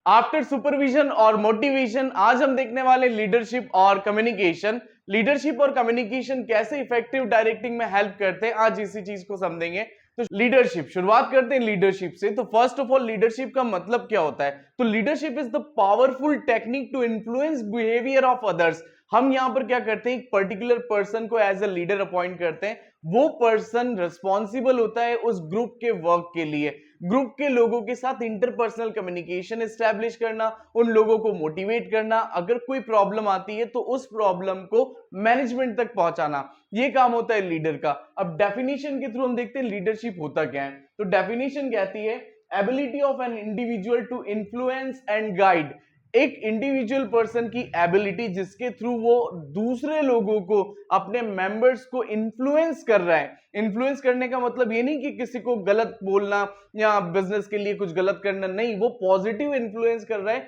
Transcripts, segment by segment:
After supervision और motivation आज हम देखने वाले लीडरशिप और कम्युनिकेशन। लीडरशिप और कम्युनिकेशन कैसे इफेक्टिव डायरेक्टिंग में हेल्प करते हैं, आज इसी चीज को समझेंगे। तो लीडरशिप, शुरुआत करते हैं लीडरशिप से। तो फर्स्ट ऑफ ऑल लीडरशिप का मतलब क्या होता है? तो leadership is the powerful technique to influence behaviour of others. हम यहां पर क्या करते हैं, एक पर्टिकुलर पर्सन को एज अ लीडर अपॉइंट करते हैं। वो पर्सन रिस्पॉन्सिबल होता है उस ग्रुप के वर्क के लिए, ग्रुप के लोगों के साथ इंटरपर्सनल कम्युनिकेशन एस्टैब्लिश करना, उन लोगों को मोटिवेट करना, अगर कोई प्रॉब्लम आती है तो उस प्रॉब्लम को मैनेजमेंट तक पहुंचाना, ये काम होता है लीडर का। अब डेफिनेशन के थ्रू हम देखते हैं लीडरशिप होता क्या है। तो डेफिनेशन कहती है ability of an individual to influence and guide. एक इंडिविजुअल पर्सन की एबिलिटी जिसके थ्रू वो दूसरे लोगों को, अपने मेंबर्स को इन्फ्लुएंस कर रहा है। इन्फ्लुएंस करने का मतलब ये नहीं कि किसी को गलत बोलना या बिजनेस के लिए कुछ गलत करना, नहीं, वो पॉजिटिव इन्फ्लुएंस कर रहा है।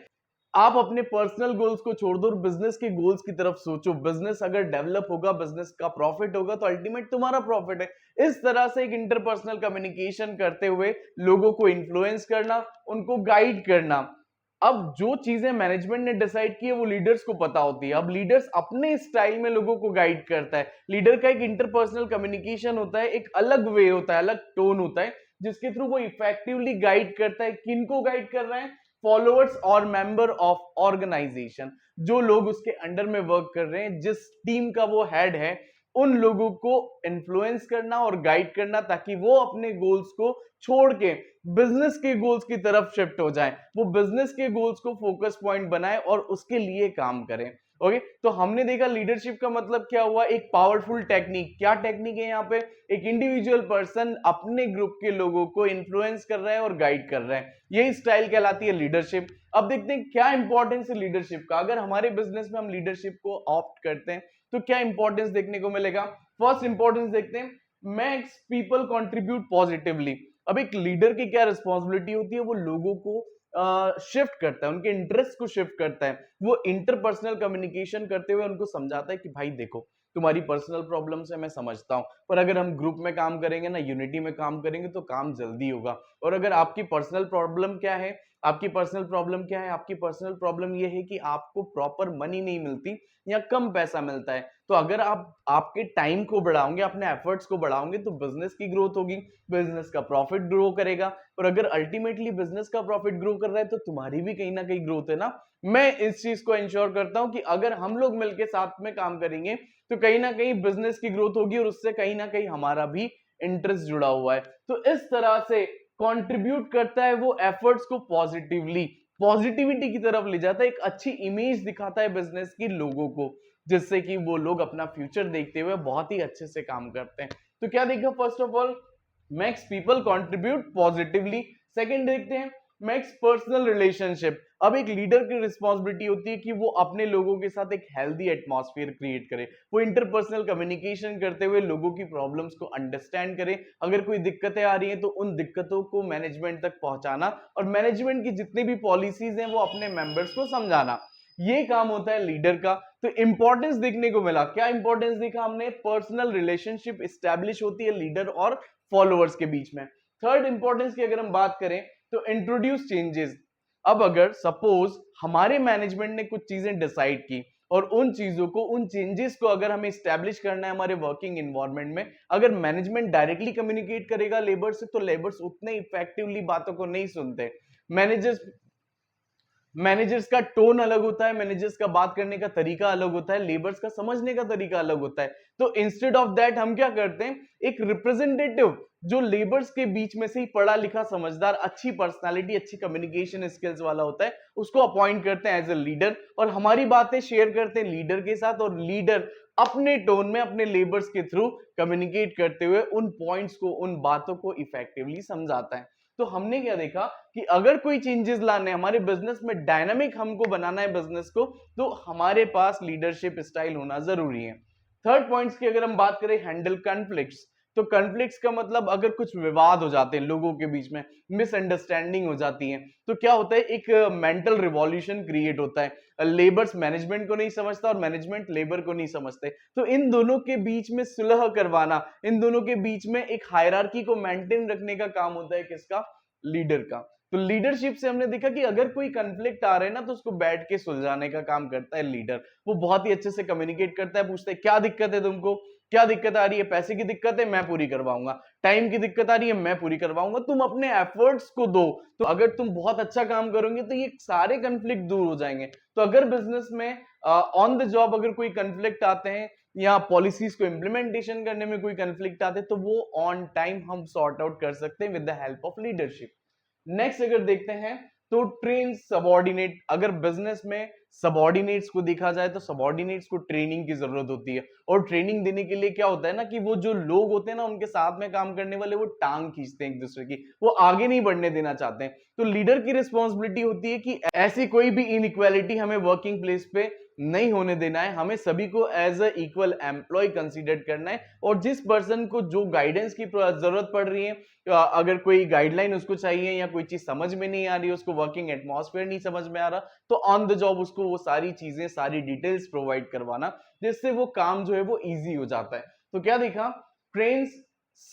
आप अपने पर्सनल गोल्स को छोड़ दो और बिजनेस के गोल्स की तरफ सोचो। बिजनेस अगर डेवलप होगा, बिजनेस का प्रॉफिट होगा तो अल्टीमेट तुम्हारा प्रॉफिट है। इस तरह से एक इंटरपर्सनल कम्युनिकेशन करते हुए लोगों को इन्फ्लुएंस करना, उनको गाइड करना। अब जो चीजें मैनेजमेंट ने डिसाइड की है वो लीडर्स को पता होती है। अब लीडर्स अपने स्टाइल में लोगों को गाइड करता है। लीडर का एक इंटरपर्सनल कम्युनिकेशन होता है, एक अलग वे होता है, अलग टोन होता है, जिसके थ्रू वो इफेक्टिवली गाइड करता है। किनको गाइड कर रहा है? फॉलोअर्स और मेंबर ऑफ ऑर्गेनाइजेशन, जो लोग उसके अंडर में वर्क कर रहे हैं, जिस टीम का वो हेड है, उन लोगों को इन्फ्लुएंस करना और गाइड करना, ताकि वो अपने गोल्स को छोड़ के बिजनेस के गोल्स की तरफ शिफ्ट हो जाए, वो बिजनेस के गोल्स को फोकस पॉइंट बनाए और उसके लिए काम करें। ओके, तो हमने देखा लीडरशिप का मतलब क्या हुआ, एक पावरफुल टेक्निक। क्या टेक्निक है यहाँ पे? एक इंडिविजुअल पर्सन अपने ग्रुप के लोगों को इन्फ्लुएंस कर रहा है और गाइड कर रहा है, यही स्टाइल कहलाती है लीडरशिप। अब देखते हैं क्या इंपॉर्टेंस है लीडरशिप का। अगर हमारे बिजनेस में हम लीडरशिप को ऑप्ट करते हैं तो क्या इंपॉर्टेंस देखने को मिलेगा? फर्स्ट इंपॉर्टेंस देखते हैं, मेक्स पीपल कंट्रीब्यूट पॉजिटिवली। अब एक लीडर की क्या रिस्पॉन्सिबिलिटी होती है? वो लोगों को शिफ्ट करता है, उनके इंटरेस्ट को शिफ्ट करता है। वो इंटरपर्सनल कम्युनिकेशन करते हुए उनको समझाता है कि भाई देखो, तुम्हारी पर्सनल प्रॉब्लम्स है, मैं समझता हूं, पर अगर हम ग्रुप में काम करेंगे ना, यूनिटी में काम करेंगे तो काम जल्दी होगा। और अगर आपकी पर्सनल प्रॉब्लम क्या है, आपकी पर्सनल प्रॉब्लम क्या है? आपकी पर्सनल प्रॉब्लम ये है कि आपको प्रॉपर मनी नहीं मिलती या कम पैसा मिलता है। तो अगर आप आपके टाइम को बढ़ाओगे, अपने एफर्ट्स को बढ़ाओगे, तो बिजनेस की ग्रोथ होगी, बिजनेस का प्रॉफिट ग्रो करेगा। और अगर अल्टीमेटली बिजनेस का प्रॉफिट ग्रो कर रहा है तो तुम्हारी भी कहीं ना कहीं ग्रोथ है ना। मैं इस चीज को इंश्योर करता हूं कि अगर हम लोग मिलकर साथ में काम करेंगे तो कहीं ना कहीं बिजनेस की ग्रोथ होगी और उससे कहीं ना कहीं हमारा भी इंटरेस्ट जुड़ा हुआ है। तो इस तरह से कंट्रीब्यूट करता है वो एफर्ट्स को पॉजिटिवली, पॉजिटिविटी की तरफ ले जाता है, एक अच्छी इमेज दिखाता है बिजनेस की लोगों को, जिससे कि वो लोग अपना फ्यूचर देखते हुए बहुत ही अच्छे से काम करते हैं। तो क्या देखा? First of all, makes people contribute positively. Second देखते हैं, मेक्स पर्सनल रिलेशनशिप। अब एक लीडर की रिस्पॉन्सिबिलिटी होती है कि वो अपने लोगों के साथ एक हेल्दी एटमॉस्फेयर क्रिएट करे, वो इंटरपर्सनल कम्युनिकेशन करते हुए लोगों की प्रॉब्लम्स को अंडरस्टैंड करे। अगर कोई दिक्कतें आ रही हैं तो उन दिक्कतों को मैनेजमेंट तक पहुंचाना और मैनेजमेंट की जितनी भी पॉलिसीज हैं वो अपने मेंबर्स को समझाना, ये काम होता है लीडर का। तो इंपॉर्टेंस देखने को मिला, क्या इंपॉर्टेंस देखा हमने? पर्सनल रिलेशनशिप स्टैब्लिश होती है लीडर और फॉलोअर्स के बीच में। थर्ड इंपॉर्टेंस की अगर हम बात करें तो इंट्रोड्यूस चेंजेस। अब अगर सपोज हमारे मैनेजमेंट ने कुछ चीजें डिसाइड की और उन चीजों को, उन चेंजेस को अगर हमें स्टैब्लिश करना है हमारे वर्किंग एनवायरनमेंट में, अगर मैनेजमेंट डायरेक्टली कम्युनिकेट करेगा लेबर से तो लेबर्स उतने इफेक्टिवली बातों को नहीं सुनते। मैनेजर्स मैनेजर्स का टोन अलग होता है, मैनेजर्स का बात करने का तरीका अलग होता है, लेबर्स का समझने का तरीका अलग होता है। तो इंस्टेड ऑफ दैट हम क्या करते हैं, एक रिप्रेजेंटेटिव जो लेबर्स के बीच में से ही पढ़ा लिखा, समझदार, अच्छी पर्सनालिटी, अच्छी कम्युनिकेशन स्किल्स वाला होता है, उसको अपॉइंट करते हैं एज ए लीडर और हमारी बातें शेयर करते हैं लीडर के साथ। और लीडर अपने टोन में अपने लेबर्स के थ्रू कम्युनिकेट करते हुए उन पॉइंट्स को, उन बातों को इफेक्टिवली समझाता है। तो हमने क्या देखा कि अगर कोई चेंजेस लाने हमारे बिजनेस में, डायनामिक हमको बनाना है बिजनेस को, तो हमारे पास लीडरशिप स्टाइल होना जरूरी है। थर्ड पॉइंट्स की अगर हम बात करें, हैंडल कॉन्फ्लिक्ट्स। तो कॉन्फ्लिक्ट्स का मतलब अगर कुछ विवाद हो जाते हैं लोगों के बीच में, मिसअंडरस्टैंडिंग हो जाती है, तो क्या होता है, एक मेंटल रिवॉल्यूशन क्रिएट होता है। लेबर्स मैनेजमेंट को नहीं समझता और मैनेजमेंट लेबर को नहीं समझते। तो इन दोनों के बीच में सुलह करवाना, इन दोनों के बीच में एक हायरार्की को मेंटेन रखने का काम होता है किसका? लीडर का। तो लीडरशिप से हमने देखा कि अगर कोई कंफ्लिक्ट आ रहा है ना तो उसको बैठ के सुलझाने का काम करता है लीडर। वो बहुत ही अच्छे से कम्युनिकेट करता है, पूछता है क्या दिक्कत है तुमको, क्या दिक्कत आ रही है, पैसे की दिक्कत है मैं पूरी करवाऊंगा, टाइम की दिक्कत आ रही है मैं पूरी करवाऊंगा, तुम अपने एफर्ट्स को दो। तो अगर तुम बहुत अच्छा काम करोगे तो ये सारे कंफ्लिक्ट दूर हो जाएंगे। तो अगर बिजनेस में ऑन द जॉब अगर कोई कंफ्लिक्ट आते हैं या पॉलिसीज को इम्प्लीमेंटेशन करने में कोई कंफ्लिक्ट आते हैं तो वो ऑन टाइम हम सॉर्ट आउट कर सकते हैं with the help of leadership. Next अगर देखते हैं तो ट्रेन सबॉर्डिनेट। अगर बिजनेस में सबॉर्डिनेट्स को देखा जाए तो सबॉर्डिनेट्स को ट्रेनिंग की जरूरत होती है, और ट्रेनिंग देने के लिए क्या होता है ना कि वो जो लोग होते हैं ना उनके साथ में काम करने वाले वो टांग खींचते हैं एक दूसरे की, वो आगे नहीं बढ़ने देना चाहते हैं। तो लीडर की रिस्पॉन्सिबिलिटी होती है कि ऐसी कोई भी इनइक्वालिटी हमें वर्किंग प्लेस पे नहीं होने देना है, हमें सभी को as a equal employ consider करना है। और जिस पर्सन को जो गाइडेंस की जरूरत पड़ रही है, अगर कोई गाइडलाइन उसको चाहिए या कोई चीज समझ में नहीं आ रही है, उसको वर्किंग एटमॉस्फेयर नहीं समझ में आ रहा, तो ऑन द जॉब उसको वो सारी चीजें, सारी डिटेल्स प्रोवाइड करवाना, जिससे वो काम जो है वो इजी हो जाता है। तो क्या देखा, ट्रेन्स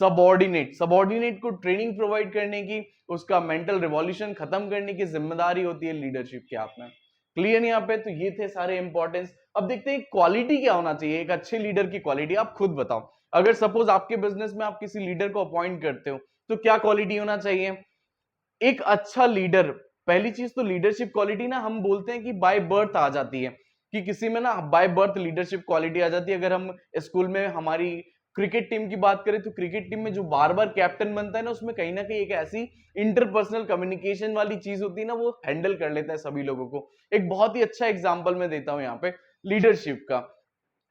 सबॉर्डिनेट को ट्रेनिंग प्रोवाइड करने की, उसका मेंटल रिवॉल्यूशन खत्म करने की जिम्मेदारी होती है लीडरशिप के हाथ में। क्लियर यहाँ पे? तो ये थे सारे इंपॉर्टेंस। अब देखते हैं क्वालिटी क्या होना चाहिए एक अच्छे लीडर की। क्वालिटी आप खुद बताओ। अगर सपोज आपके बिजनेस में आप किसी लीडर को अपॉइंट करते हो तो क्या क्वालिटी होना चाहिए? एक अच्छा लीडर, पहली चीज तो लीडरशिप क्वालिटी ना हम बोलते हैं कि बाय बर्थ आ जाती है, कि किसी में ना बाय बर्थ लीडरशिप क्वालिटी आ जाती है। अगर हम स्कूल में हमारी क्रिकेट टीम की बात करें तो क्रिकेट टीम में जो बार बार कैप्टन बनता है ना, उसमें कहीं ना कहीं एक ऐसी इंटरपर्सनल कम्युनिकेशन वाली चीज होती है ना, वो हैंडल कर लेता है सभी लोगों को। एक बहुत ही अच्छा एग्जाम्पल मैं देता हूं यहाँ पे लीडरशिप का।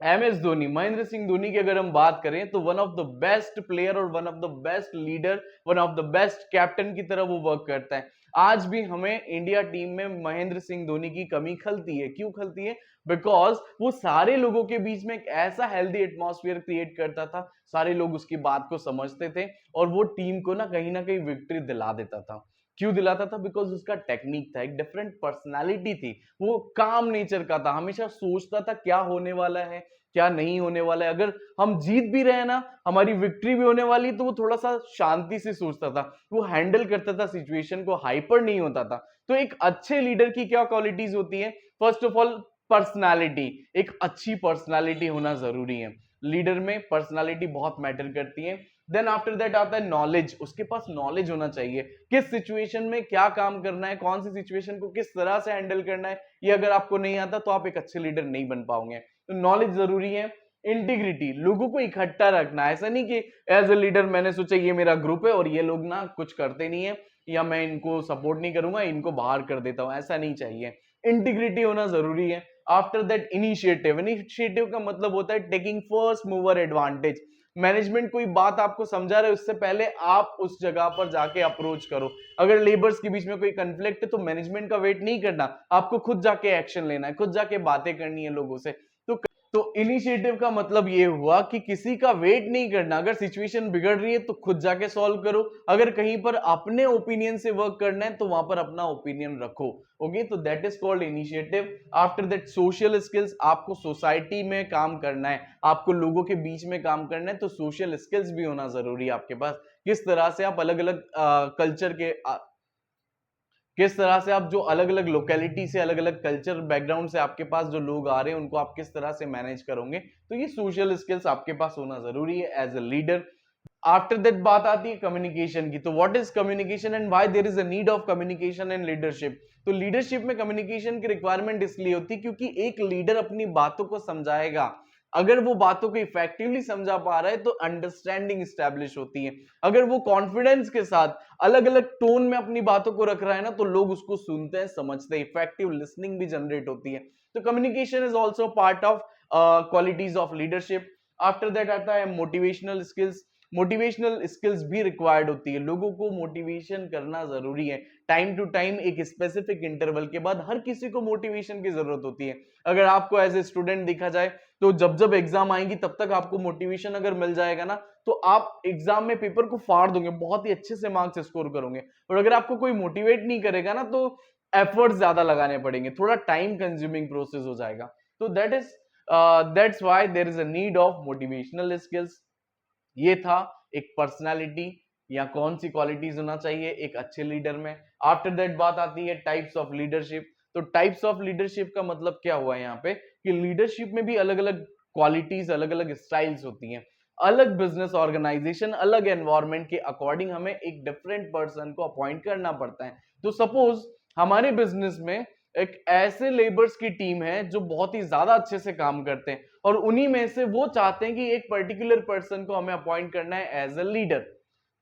MS धोनी, महेंद्र सिंह धोनी की अगर हम बात करें तो one of the best player और one of the best leader, one of the best captain की तरह वो वर्क करता है। आज भी हमें इंडिया टीम में महेंद्र सिंह धोनी की कमी खलती है। क्यों खलती है? बिकॉज वो सारे लोगों के बीच में एक ऐसा हेल्दी एटमॉस्फेयर क्रिएट करता था, सारे लोग उसकी बात को समझते थे और वो टीम को ना कहीं विक्ट्री दिला देता था। क्यों दिलाता था? बिकॉज उसका टेक्निक था, एक डिफरेंट पर्सनालिटी थी, वो काम नेचर का था, हमेशा सोचता था क्या होने वाला है, क्या नहीं होने वाला है। अगर हम जीत भी रहे हैं ना, हमारी विक्ट्री भी होने वाली, तो वो थोड़ा सा शांति से सोचता था, वो हैंडल करता था सिचुएशन को, हाइपर नहीं होता था। तो एक अच्छे लीडर की क्या क्वालिटीज होती है? फर्स्ट ऑफ ऑल पर्सनालिटी, एक अच्छी पर्सनालिटी होना जरूरी है। लीडर में पर्सनालिटी बहुत मैटर करती है। देन आफ्टर दैट आता है नॉलेज, उसके पास नॉलेज होना चाहिए, किस सिचुएशन में क्या काम करना है, कौन सी सिचुएशन को किस तरह से हैंडल करना है। ये अगर आपको नहीं आता तो आप एक अच्छे लीडर नहीं बन पाओगे। तो नॉलेज जरूरी है। इंटीग्रिटी, लोगों को इकट्ठा रखना, ऐसा नहीं कि एज ए लीडर मैंने सोचा ये मेरा ग्रुप है और ये लोग ना कुछ करते नहीं है या मैं इनको सपोर्ट नहीं करूंगा, इनको बाहर कर देता हूं, ऐसा नहीं चाहिए। इंटीग्रिटी होना जरूरी है। आफ्टर दैट इनिशिएटिव, इनिशिएटिव का मतलब होता है taking first mover advantage. Management कोई बात आपको समझा रहे उससे पहले आप उस जगह पर जाके अप्रोच करो। अगर लेबर्स के बीच में कोई कंफ्लिक्ट है तो मैनेजमेंट का वेट नहीं करना, आपको खुद जाके एक्शन लेना है, खुद जाके बातें करनी है लोगों से। तो इनिशिएटिव का मतलब ये हुआ कि किसी का वेट नहीं करना, अगर सिचुएशन बिगड़ रही है तो खुद जाके सॉल्व करो, अगर कहीं पर अपने ओपिनियन से वर्क करना है तो वहां पर अपना ओपिनियन रखो। ओके, तो that is called initiative. After that social skills, आपको सोसाइटी में काम करना है, आपको लोगों के बीच में काम करना है, तो सोशल स्किल्स भी होना जरूरी है आपके पास। किस तरह से आप अलग अलग कल्चर के किस तरह से आप जो अलग अलग लोकेलिटी से, अलग अलग कल्चर बैकग्राउंड से आपके पास जो लोग आ रहे हैं उनको आप किस तरह से मैनेज करोगे, तो ये सोशल स्किल्स आपके पास होना जरूरी है as a leader. After that बात आती है कम्युनिकेशन की। तो what is communication and why there is a need of communication in leadership? तो लीडरशिप में कम्युनिकेशन की रिक्वायरमेंट इसलिए होती है क्योंकि एक लीडर अपनी बातों को समझाएगा, अगर वो बातों को इफेक्टिवली समझा पा रहा है तो अंडरस्टैंडिंग स्टैब्लिश होती है। अगर वो कॉन्फिडेंस के साथ अलग अलग टोन में अपनी बातों को रख रहा है ना, तो लोग उसको सुनते हैं, समझते हैं, इफेक्टिव लिसनिंग भी जनरेट होती है। तो communication is also part of qualities of leadership. After that आता है मोटिवेशनल स्किल्स। मोटिवेशनल स्किल्स भी रिक्वायर्ड होती है, लोगों को मोटिवेशन करना जरूरी है। टाइम टू टाइम एक स्पेसिफिक इंटरवल के बाद हर किसी को मोटिवेशन की जरूरत होती है। अगर आपको एज ए स्टूडेंट देखा जाए तो जब जब एग्जाम आएंगी तब तक आपको मोटिवेशन अगर मिल जाएगा ना, तो आप एग्जाम में पेपर को फाड़ दोगे, बहुत ही अच्छे से मार्क्स स्कोर करोगे। और अगर आपको कोई मोटिवेट नहीं करेगा ना, तो एफर्ट्स ज्यादा लगाने पड़ेंगे, थोड़ा टाइम कंज्यूमिंग प्रोसेस हो जाएगा। तो that's why there is a need of motivational skills. ये था एक पर्सनालिटी या कौन सी क्वालिटीज होना चाहिए एक अच्छे लीडर में। आफ्टर दैट बात आती है टाइप्स ऑफ लीडरशिप। तो टाइप्स ऑफ लीडरशिप का मतलब क्या हुआ यहाँ पे कि लीडरशिप में भी अलग अलग क्वालिटीज, अलग अलग स्टाइल्स होती हैं। अलग बिजनेस ऑर्गेनाइजेशन, अलग एनवायरनमेंट के अकॉर्डिंग हमें एक डिफरेंट पर्सन को अपॉइंट करना पड़ता है। तो सपोज हमारे बिजनेस में एक ऐसे लेबर्स की टीम है जो बहुत ही ज्यादा अच्छे से काम करते हैं और उन्हीं में से वो चाहते हैं कि एक पर्टिकुलर पर्सन को हमें अपॉइंट करना है एज अ लीडर।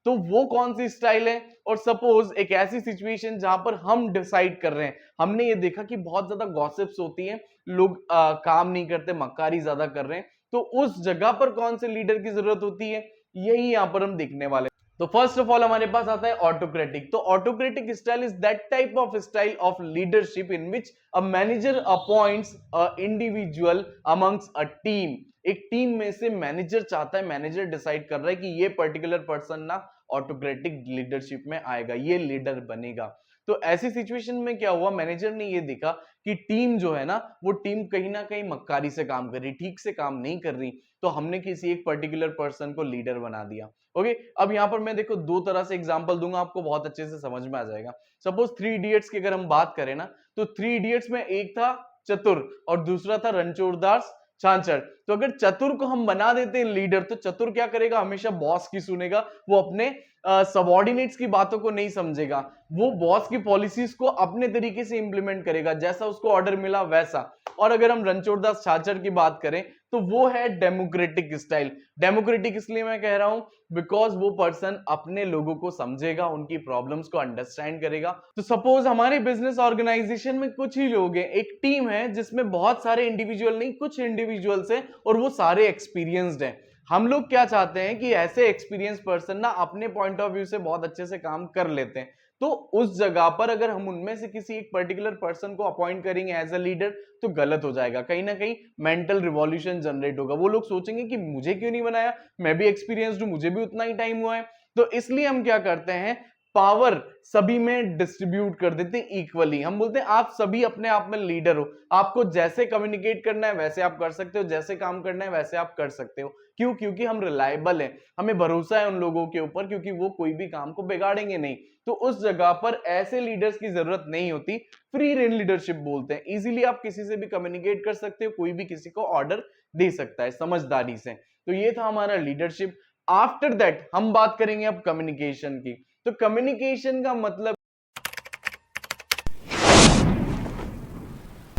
तो वो कौन सी स्टाइल है? और सपोज एक ऐसी सिचुएशन जहां पर हम डिसाइड कर रहे हैं, हमने ये देखा कि बहुत ज्यादा गॉसिप्स होती हैं, लोग काम नहीं करते, मक्कारी ज्यादा कर रहे हैं, तो उस जगह पर कौन से लीडर की जरूरत होती है, यही यहां पर हम देखने वाले। तो फर्स्ट ऑफ ऑल हमारे पास आता है ऑटोक्रेटिक। तो autocratic style is that type of style of leadership in which a manager appoints a individual amongst a team. एक टीम में से मैनेजर चाहता है, मैनेजर डिसाइड कर रहा है कि ये पर्टिकुलर पर्सन ना ऑटोक्रेटिक लीडरशिप में आएगा, ये लीडर बनेगा। तो ऐसी सिचुएशन में क्या हुआ, मैनेजर ने ये देखा कि टीम जो है ना, वो टीम कहीं ना कहीं मक्कारी से काम कर रही, ठीक से काम नहीं कर रही, तो हमने किसी एक पर्टिकुलर पर्सन को लीडर बना दिया। ओके, अब यहां पर मैं देखो दो तरह से एग्जांपल दूंगा, आपको बहुत अच्छे से समझ में आ जाएगा। सपोज थ्री इडियट्स की अगर हम बात करें ना, तो थ्री इडियट्स में एक था चतुर और दूसरा था रणछोड़दास छांचड़। तो अगर चतुर को हम बना देते हैं लीडर, तो चतुर क्या करेगा, हमेशा बॉस की सुनेगा, वो अपने सबॉर्डिनेट्स की बातों को नहीं समझेगा, वो बॉस की पॉलिसीज को अपने तरीके से इंप्लीमेंट करेगा, जैसा उसको ऑर्डर मिला वैसा। और अगर हम रणछोड़दास छाछड़ की बात करें तो वो है डेमोक्रेटिक स्टाइल। डेमोक्रेटिक इसलिए मैं कह रहा हूं बिकॉज वो पर्सन अपने लोगों को समझेगा, उनकी प्रॉब्लम्स को अंडरस्टैंड करेगा। तो सपोज हमारे बिजनेस ऑर्गेनाइजेशन में कुछ ही लोग हैं, एक टीम है जिसमें बहुत सारे इंडिविजुअल नहीं, कुछ इंडिविजुअल्स हैं और वो सारे एक्सपीरियंस्ड हैं। हम लोग क्या चाहते हैं कि ऐसे एक्सपीरियंस पर्सन ना अपने पॉइंट ऑफ व्यू से बहुत अच्छे से काम कर लेते हैं। तो उस जगह पर अगर हम उनमें से किसी एक पर्टिकुलर पर्सन को अपॉइंट करेंगे एज अ लीडर, तो गलत हो जाएगा, कहीं ना कहीं मेंटल रिवॉल्यूशन जनरेट होगा। वो लोग सोचेंगे कि मुझे क्यों नहीं बनाया, मैं भी एक्सपीरियंस्ड हूं, मुझे भी उतना ही टाइम हुआ है। तो इसलिए हम क्या करते हैं, पावर सभी में डिस्ट्रीब्यूट कर देते हैं इक्वली। हम बोलते हैं आप सभी अपने आप में लीडर हो, आपको जैसे कम्युनिकेट करना है वैसे आप कर सकते हो, जैसे काम करना है वैसे आप कर सकते हो। क्यों? क्योंकि हम रिलायबल हैं, हमें भरोसा है उन लोगों के ऊपर, क्योंकि वो कोई भी काम को बिगाड़ेंगे नहीं। तो उस जगह पर ऐसे लीडर्स की जरूरत नहीं होती, फ्री रेन लीडरशिप बोलते हैं। इजीली आप किसी से भी कम्युनिकेट कर सकते हो, कोई भी किसी को ऑर्डर दे सकता है समझदारी से। तो ये था हमारा लीडरशिप। आफ्टर दैट हम बात करेंगे अब कम्युनिकेशन की। तो कम्युनिकेशन का मतलब